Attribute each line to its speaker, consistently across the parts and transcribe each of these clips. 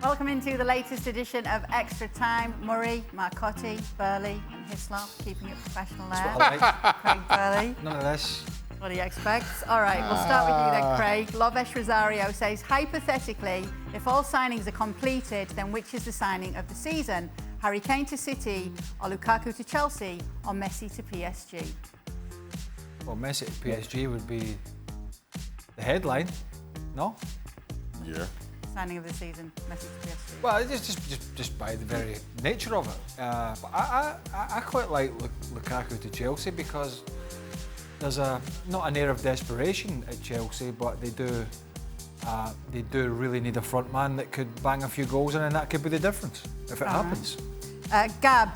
Speaker 1: Welcome into the latest edition of Extra Time. Murray, Marcotti, Burley and Hislop, keeping it professional there.
Speaker 2: That's what I like.
Speaker 1: Craig Burley.
Speaker 2: None of this.
Speaker 1: What do you expect? All right, we'll start with you then, Craig. Lovesh Rosario says, hypothetically, if all signings are completed, then which is the signing of the season? Harry Kane to City, or Lukaku to Chelsea, or Messi to PSG?
Speaker 2: Well, Messi to PSG would be the headline, no?
Speaker 3: Yeah.
Speaker 1: Signing of the season, Messi to PSG.
Speaker 2: Well, it's just by the very nature of it. But I quite like Lukaku to Chelsea because there's not an air of desperation at Chelsea, but they do really need a front man that could bang a few goals in, and that could be the difference if it happens.
Speaker 1: Gab,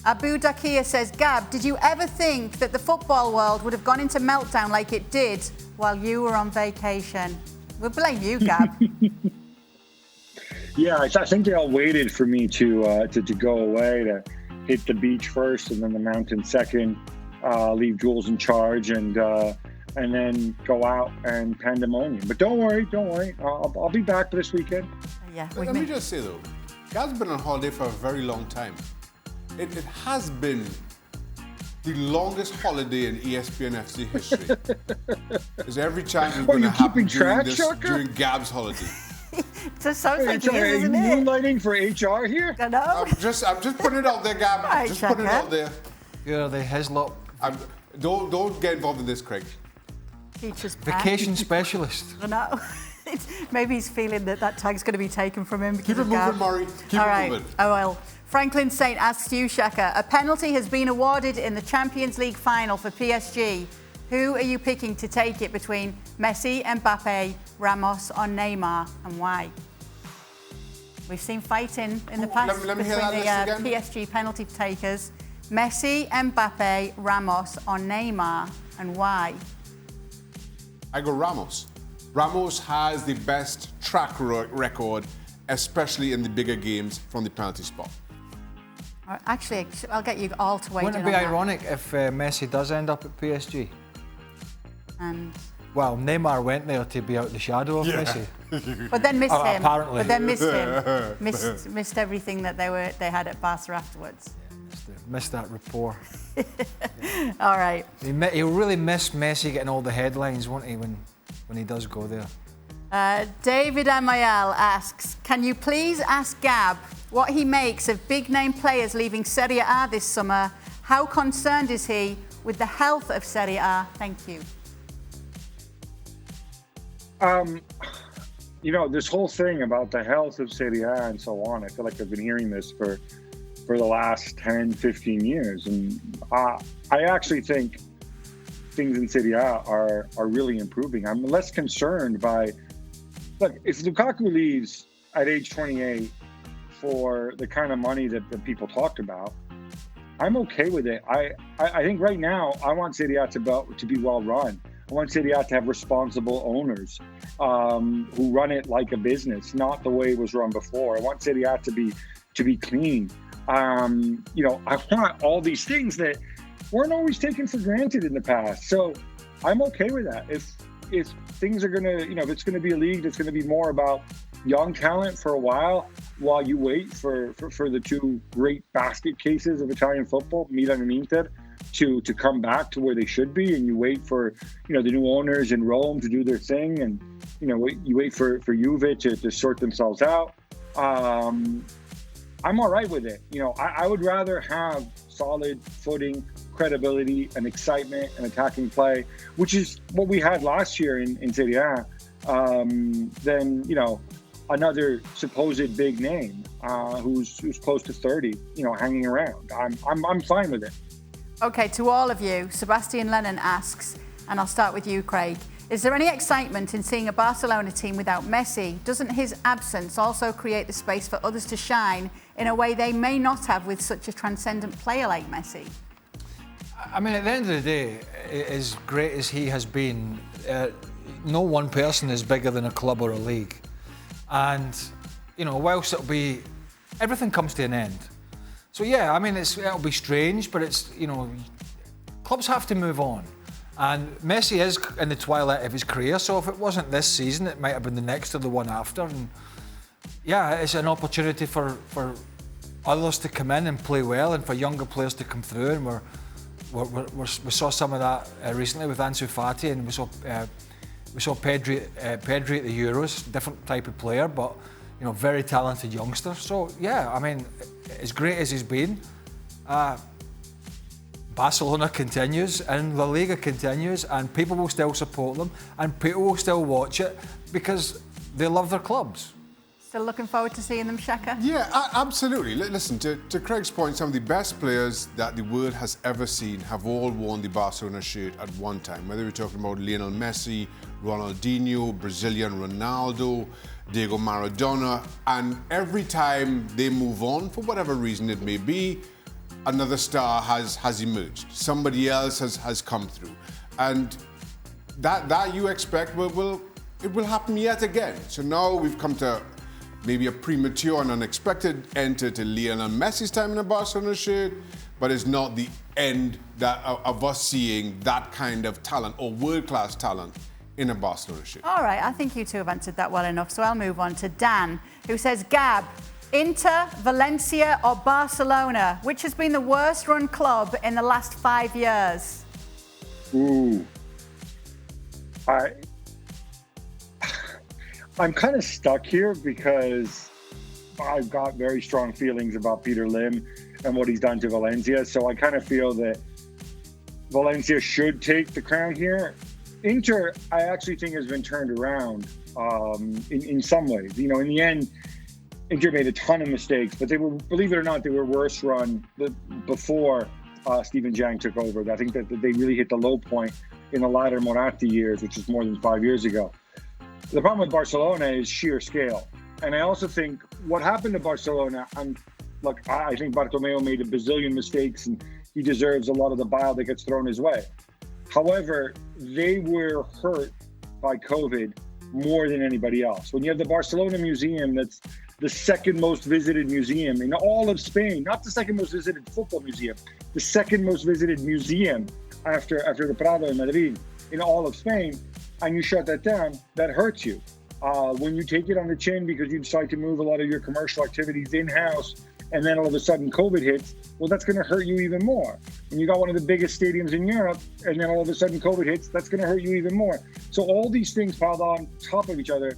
Speaker 1: Abu Dakia says, Gab, did you ever think that the football world would have gone into meltdown like it did while you were on vacation? We'll blame you, Gab.
Speaker 4: Yeah, I think they all waited for me to go away, to hit the beach first and then the mountain second, leave Jules in charge, and then go out and pandemonium. But don't worry, I'll be back this weekend.
Speaker 1: Yeah.
Speaker 3: Let me just say though, Gab's been on holiday for a very long time. It has been the longest holiday in ESPN FC history. Because every time is going to happen during Gab's holiday.
Speaker 1: Just sounds like
Speaker 4: are you moonlighting for HR here?
Speaker 1: I know.
Speaker 3: I'm just putting it out there, Gab.
Speaker 1: Right,
Speaker 3: just putting it out there.
Speaker 2: You're the Hislop
Speaker 3: Don't get involved in this, Craig.
Speaker 1: Teacher's
Speaker 2: vacation specialist.
Speaker 1: I know. Maybe he's feeling that tag's going to be taken from him.
Speaker 3: Keep it moving, Murray. Keep it moving.
Speaker 1: Oh, well. Franklin Saint asks you, Shaka, a penalty has been awarded in the Champions League final for PSG. Who are you picking to take it between Messi, Mbappe, Ramos or Neymar, and why? We've seen fighting in the past between the PSG penalty takers. Messi, Mbappe, Ramos or Neymar, and why?
Speaker 3: I go Ramos. Ramos has the best track record, especially in the bigger games from the penalty spot.
Speaker 1: Actually, I'll get you all to weigh in on that.
Speaker 2: Wouldn't it be ironic if Messi does end up at PSG?
Speaker 1: And
Speaker 2: well, Neymar went there to be out the shadow of Messi.
Speaker 1: But then missed him.
Speaker 2: Apparently.
Speaker 1: But then missed him. Missed everything that they had at Barca afterwards.
Speaker 2: Yeah, missed that rapport.
Speaker 1: All right.
Speaker 2: He'll really miss Messi getting all the headlines, won't he, when he does go there?
Speaker 1: David Amayal asks, can you please ask Gab what he makes of big-name players leaving Serie A this summer? How concerned is he with the health of Serie A? Thank you.
Speaker 4: This whole thing about the health of Serie A and so on, I feel like I've been hearing this for the last 10, 15 years. And I actually think things in Serie A are really improving. I'm less concerned by, look, if Lukaku leaves at age 28 for the kind of money that people talked about, I'm okay with it. I think right now I want Serie A to be well run. I want Serie A to have responsible owners who run it like a business, not the way it was run before. I want Serie A to be clean. I want all these things that weren't always taken for granted in the past. So I'm okay with that. If things are gonna, if it's gonna be a league that's gonna be more about young talent for a while you wait for the two great basket cases of Italian football, Milan and Inter, to come back to where they should be, and you wait for the new owners in Rome to do their thing, and you wait for Juve to sort themselves out. I'm all right with it. I would rather have solid footing, credibility, and excitement and attacking play, which is what we had last year in Serie A, than another supposed big name who's close to 30, hanging around. I'm fine with it.
Speaker 1: Okay, to all of you, Sebastian Lennon asks, and I'll start with you, Craig. Is there any excitement in seeing a Barcelona team without Messi? Doesn't his absence also create the space for others to shine in a way they may not have with such a transcendent player like Messi?
Speaker 2: I mean, at the end of the day, as great as he has been, no one person is bigger than a club or a league. And, whilst everything comes to an end. So yeah, I mean, it'll be strange, but clubs have to move on. And Messi is in the twilight of his career, so if it wasn't this season, it might have been the next or the one after. And yeah, it's an opportunity for others to come in and play well, and for younger players to come through. And we saw some of that recently with Ansu Fati, and we saw Pedri at the Euros, different type of player, but very talented youngster. So yeah, I mean, as great as he's been, Barcelona continues and La Liga continues, and people will still support them, and people will still watch it because they love their clubs.
Speaker 1: Still looking forward to seeing them, Shaka?
Speaker 3: Yeah, absolutely. Listen, to Craig's point, some of the best players that the world has ever seen have all worn the Barcelona shirt at one time. Whether we're talking about Lionel Messi, Ronaldinho, Brazilian Ronaldo, Diego Maradona, and every time they move on, for whatever reason it may be, another star has emerged. Somebody else has come through. And that you expect will happen yet again. So now we've come to maybe a premature and unexpected end to Lionel Messi's time in the Barcelona shirt, but it's not the end of us seeing that kind of talent or world-class talent in a Barcelona shirt.
Speaker 1: All right, I think you two have answered that well enough, so I'll move on to Dan, who says, Gab, Inter, Valencia or Barcelona, which has been the worst run club in the last 5 years?
Speaker 4: Ooh. I'm kind of stuck here because I've got very strong feelings about Peter Lim and what he's done to Valencia. So I kind of feel that Valencia should take the crown here. Inter, I actually think, has been turned around in some ways. In the end, Inter made a ton of mistakes, but they were, believe it or not, they were worse run before Steven Jang took over. I think that they really hit the low point in the latter Moratti years, which is more than 5 years ago. The problem with Barcelona is sheer scale. And I also think what happened to Barcelona, I think Bartomeu made a bazillion mistakes and he deserves a lot of the bile that gets thrown his way. However, they were hurt by COVID more than anybody else. When you have the Barcelona Museum, that's the second most visited museum in all of Spain, not the second most visited football museum, the second most visited museum after the Prado in Madrid in all of Spain, and you shut that down, that hurts you. When you take it on the chin because you decide to move a lot of your commercial activities in-house, and then all of a sudden COVID hits, well, that's going to hurt you even more. When you got one of the biggest stadiums in Europe, and then all of a sudden COVID hits, that's going to hurt you even more. So all these things piled on top of each other,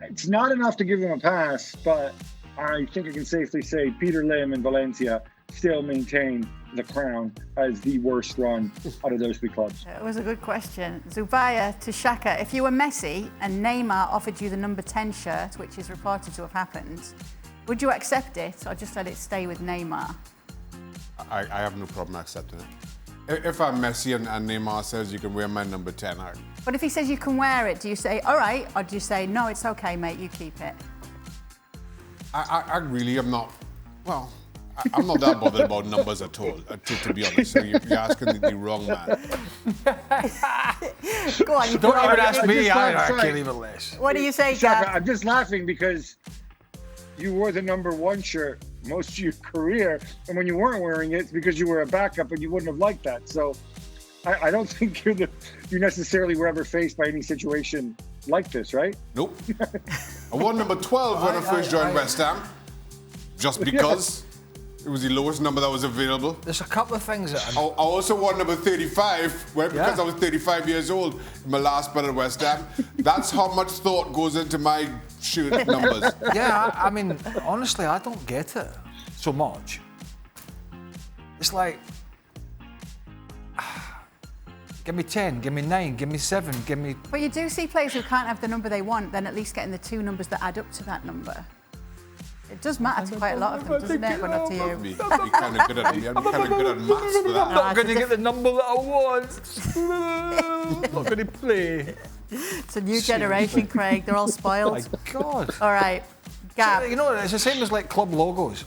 Speaker 4: it's not enough to give them a pass, but I think I can safely say Peter Lim and Valencia still maintain the crown as the worst run out of those three clubs.
Speaker 1: It was a good question. Zubaya to Shaka, if you were Messi and Neymar offered you the number 10 shirt, which is reported to have happened, would you accept it or just let it stay with Neymar?
Speaker 3: I have no problem accepting it. If I'm Messi and Neymar says you can wear my number 10,
Speaker 1: But if he says you can wear it, do you say, all right, or do you say, no, it's okay, mate, you keep it?
Speaker 3: I really am not, well, I'm not that bothered about numbers at all, to be honest. So you're asking the wrong man.
Speaker 1: Go on.
Speaker 2: Don't even ask me, I can't even less.
Speaker 1: What do you say,
Speaker 4: Shaka,
Speaker 1: Gab?
Speaker 4: I'm just laughing because you wore the number 1 shirt most of your career, and when you weren't wearing it, it's because you were a backup and you wouldn't have liked that. So I don't think you necessarily were ever faced by any situation like this, right?
Speaker 3: Nope. I wore number 12 when I first joined West Ham, just because it was the lowest number that was available.
Speaker 2: There's a couple of things that
Speaker 3: I also wore number 35 because I was 35 years old in my last spell at West Ham. That's how much thought goes into my shirt numbers.
Speaker 2: Yeah, I mean, honestly, I don't get it so much. It's like, give me 10, give me 9, give me 7, give me...
Speaker 1: But you do see players who can't have the number they want, then at least getting the 2 numbers that add up to that number. It does matter to quite a lot of them, doesn't it? But not to you.
Speaker 3: You're kind of good at maths for that.
Speaker 2: I'm not going to get the number that I want. I'm not going to play.
Speaker 1: It's a new generation, Craig. They're all spoiled.
Speaker 2: Oh my God.
Speaker 1: All right, Gab.
Speaker 2: So, you know, it's the same as like club logos.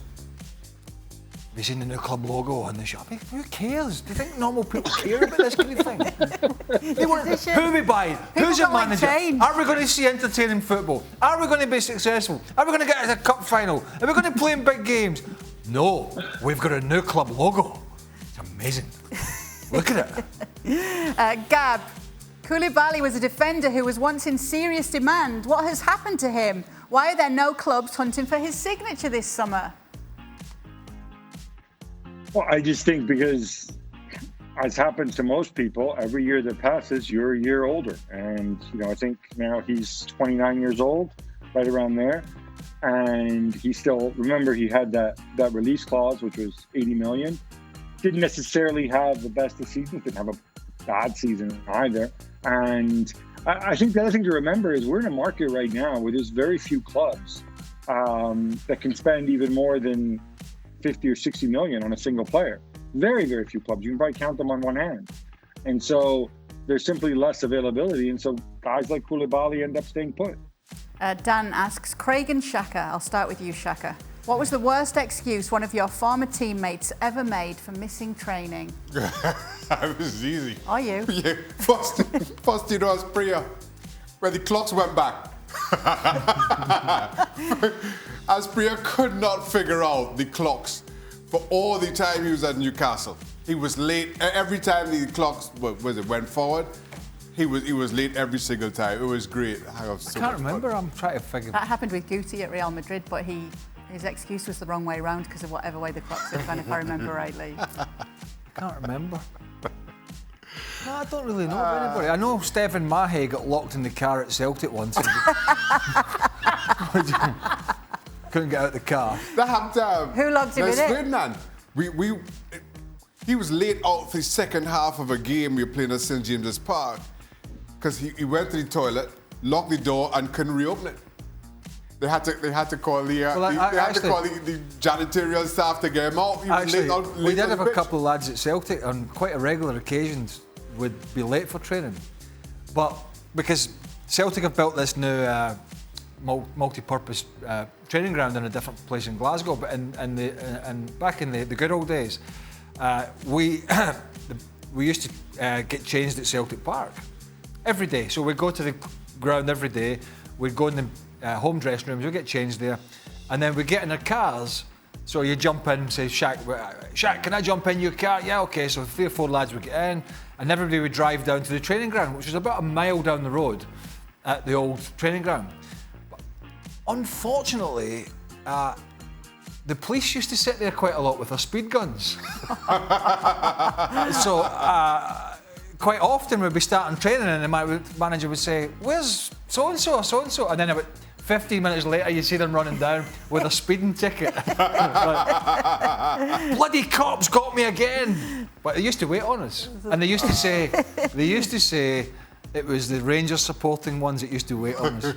Speaker 2: Have you seen the new club logo on the shop? Who cares? Do you think normal people care about this kind of thing? Who are we buying? Who's your manager? Are we going to see entertaining football? Are we going to be successful? Are we going to get to the cup final? Are we going to play in big games? No, we've got a new club logo. It's amazing. Look at it.
Speaker 1: Gab, Koulibaly was a defender who was once in serious demand. What has happened to him? Why are there no clubs hunting for his signature this summer?
Speaker 4: Well, I just think because, as happens to most people, every year that passes, you're a year older. And, I think now he's 29 years old, right around there. And he still, remember, he had that release clause, which was 80 million. Didn't necessarily have the best of seasons, didn't have a bad season either. And I think the other thing to remember is we're in a market right now where there's very few clubs that can spend even more than 50 or 60 million on a single player. Very, very few clubs. You can probably count them on one hand. And so there's simply less availability. And so guys like Koulibaly end up staying put.
Speaker 1: Dan asks, Craig and Shaka, I'll start with you, Shaka. What was the worst excuse one of your former teammates ever made for missing training?
Speaker 3: It was easy.
Speaker 1: Are you?
Speaker 3: Yeah. First, as Priya, when the clocks went back. As Priya could not figure out the clocks for all the time he was at Newcastle. He was late every time the clocks went forward. He was late every single time. It was great. I
Speaker 2: can't remember. I'm trying to figure.
Speaker 1: That happened with Guti at Real Madrid, but his excuse was the wrong way round because of whatever way the clocks had gone, if I remember rightly.
Speaker 2: I can't remember. No, I don't really know of anybody. I know Stephen Mahay got locked in the car at Celtic once. Couldn't get out the car.
Speaker 3: That happened.
Speaker 1: Who locked him in it?
Speaker 3: Ferdinand. He was late out for the second half of a game we were playing at St. James's Park because he went to the toilet, locked the door, and couldn't reopen it. They had to call the janitorial staff to get him out. He was late out.
Speaker 2: We did have a couple of lads at Celtic on quite a regular occasions would be late for training, but because Celtic have built this new multi-purpose training ground in a different place in Glasgow, but and back in the good old days, we used to get changed at Celtic Park every day. So we'd go to the ground every day. We'd go in the home dressing rooms. We'd get changed there, and then we'd get in our cars. So you jump in and say, Shaq, can I jump in your car? Yeah, okay. So 3 or 4 lads would get in, and everybody would drive down to the training ground, which was about a mile down the road at the old training ground. But unfortunately, the police used to sit there quite a lot with their speed guns. So quite often we'd be starting training and the manager would say, where's so-and-so, so-and-so? And then about 15 minutes later, you see them running down with a speeding ticket. Bloody cops got me again. But they used to wait on us. And they used to say it was the Rangers supporting ones that used to wait on us.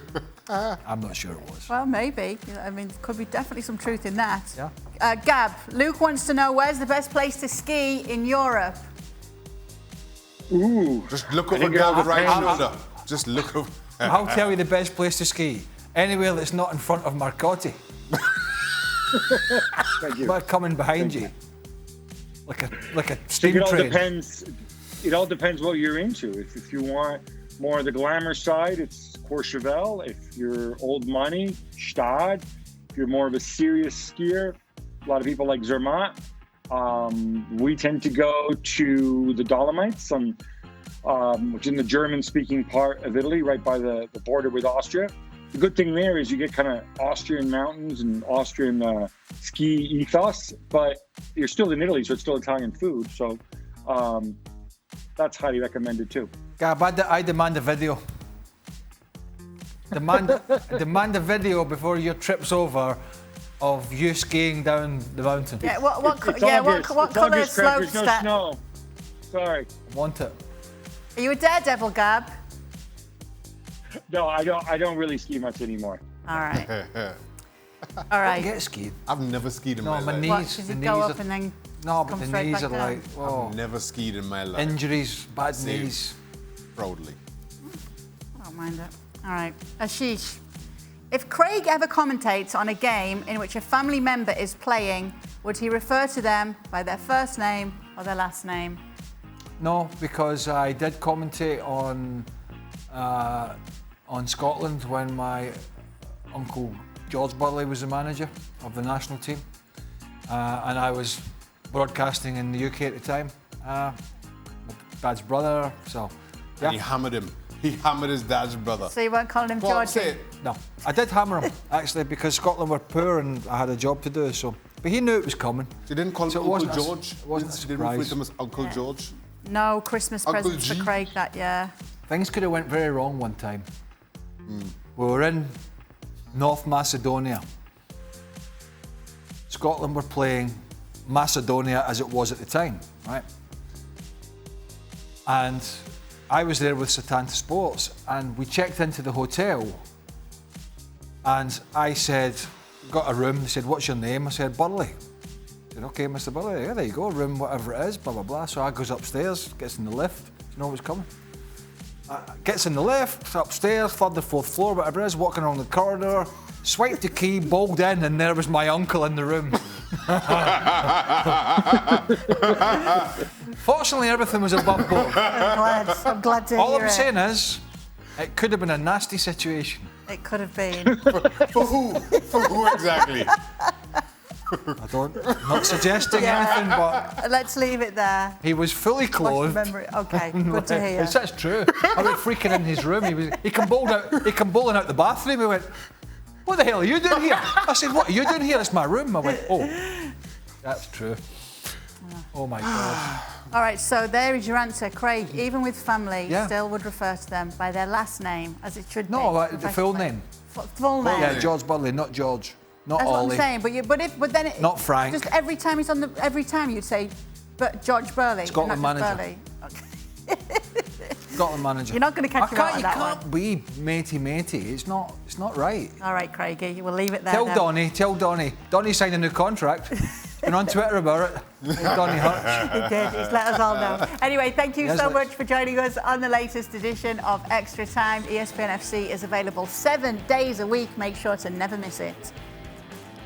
Speaker 2: I'm not sure it was.
Speaker 1: Well, maybe. I mean, could be definitely some truth in that.
Speaker 2: Yeah.
Speaker 1: Gab, Luke wants to know where's the best place to ski in Europe?
Speaker 4: Ooh.
Speaker 3: Just look over Gab's right shoulder. Just look over.
Speaker 2: I'll tell you the best place to ski. Anywhere that's not in front of Marcotti.
Speaker 4: Thank you.
Speaker 2: But coming behind you. Like a steam train.
Speaker 4: It all depends what you're into. If you want more of the glamour side, it's Courchevel. If you're old money, Stade. If you're more of a serious skier, a lot of people like Zermatt. We tend to go to the Dolomites, which is in the German-speaking part of Italy, right by the border with Austria. The good thing there is you get kind of Austrian mountains and Austrian ski ethos, but you're still in Italy, so it's still Italian food. So that's highly recommended too.
Speaker 2: Gab, I demand a video. Demand a video before your trip's over of you skiing down the mountain.
Speaker 1: Yeah, what colour slopes
Speaker 4: no
Speaker 1: that?
Speaker 4: Snow. Sorry.
Speaker 2: I want it.
Speaker 1: Are you a daredevil, Gab?
Speaker 4: No, I don't really ski much anymore.
Speaker 1: All right. All right.
Speaker 2: I get skied.
Speaker 3: I've never skied in my
Speaker 2: No, my
Speaker 3: life.
Speaker 2: knees.
Speaker 1: What, does
Speaker 2: the
Speaker 1: it
Speaker 2: knees
Speaker 1: go
Speaker 2: are,
Speaker 1: up and then
Speaker 2: no, but
Speaker 1: come
Speaker 2: the
Speaker 1: straight
Speaker 2: knees
Speaker 1: back
Speaker 2: are
Speaker 1: down?
Speaker 2: like, oh,
Speaker 3: I've never skied in my life.
Speaker 2: injuries, bad
Speaker 3: Same.
Speaker 2: knees.
Speaker 3: Proudly.
Speaker 1: I don't mind it. All right. Ashish, if Craig ever commentates on a game in which a family member is playing, would he refer to them by their first name or their last name?
Speaker 2: No, because I did commentate on Scotland when my uncle George Burley was the manager of the national team, and I was broadcasting in the UK at the time. My dad's brother, so yeah.
Speaker 3: And he hammered him. He hammered his dad's brother.
Speaker 1: So you weren't calling him
Speaker 3: Go on,
Speaker 1: Georgie?
Speaker 3: say it.
Speaker 2: No, I did hammer him, actually, because Scotland were poor and I had a job to do, so... But he knew it was coming.
Speaker 3: You didn't call him
Speaker 2: So it
Speaker 3: Uncle
Speaker 2: wasn't a-
Speaker 3: George?
Speaker 2: it wasn't a
Speaker 3: You didn't refer to
Speaker 2: surprise.
Speaker 3: him as Uncle George?
Speaker 1: No Christmas
Speaker 3: Uncle
Speaker 1: presents
Speaker 3: G.
Speaker 1: for Craig that year.
Speaker 2: Things could have went very wrong one time. We were in North Macedonia. Scotland were playing Macedonia as it was at the time, right? And I was there with Satanta Sports, and we checked into the hotel, and I said, got a room. They said, "What's your name?" I said, "Burley." I said, "Okay, Mr. Burley, yeah, there you go, room whatever it is, blah, blah, blah." So I goes upstairs, gets in the lift, you know what's coming. Gets in the lift, upstairs, third or fourth floor, whatever it is, walking along the corridor, swiped the key, bowled in, and there was my uncle in the room. Fortunately, everything was above board.
Speaker 1: I'm glad to
Speaker 2: All
Speaker 1: hear
Speaker 2: I'm
Speaker 1: it.
Speaker 2: saying is, it could have been a nasty situation.
Speaker 1: It could have been.
Speaker 3: For who? For who exactly?
Speaker 2: I'm not suggesting anything, but
Speaker 1: Let's leave it there.
Speaker 2: he was fully clothed.
Speaker 1: Remember it. Okay, good to hear.
Speaker 2: That's true. I went freaking in his room. He come bowling out the bathroom. He went, "What the hell are you doing here?" I said, "What are you doing here? It's my room." I went, "Oh, that's true." Oh my God.
Speaker 1: All right, so there is your answer. Craig, even with family,
Speaker 2: Yeah.
Speaker 1: still would refer to them by their last name, as it should
Speaker 2: No,
Speaker 1: be.
Speaker 2: like the full name.
Speaker 1: Full name.
Speaker 2: Yeah, George Burley, not George, not
Speaker 1: That's what
Speaker 2: Ollie.
Speaker 1: I'm saying. But then it,
Speaker 2: Not Frank.
Speaker 1: Just every time he's on the, every time you'd say, but George Burley,
Speaker 2: Scotland
Speaker 1: not just
Speaker 2: manager.
Speaker 1: Burley. Okay.
Speaker 2: Scotland manager.
Speaker 1: You're not going to catch him out on
Speaker 2: You
Speaker 1: that
Speaker 2: can't
Speaker 1: one.
Speaker 2: be matey. It's not right.
Speaker 1: All right, Craigie, we'll leave it there.
Speaker 2: Tell
Speaker 1: then.
Speaker 2: Donny. Donny signed a new contract. Been on Twitter about it. Donny Hutch.
Speaker 1: He did. He's let us all know. Anyway, thank you
Speaker 2: Yes,
Speaker 1: so
Speaker 2: Liz.
Speaker 1: much for joining us on the latest edition of Extra Time. ESPN FC is available 7 days a week. Make sure to never miss it.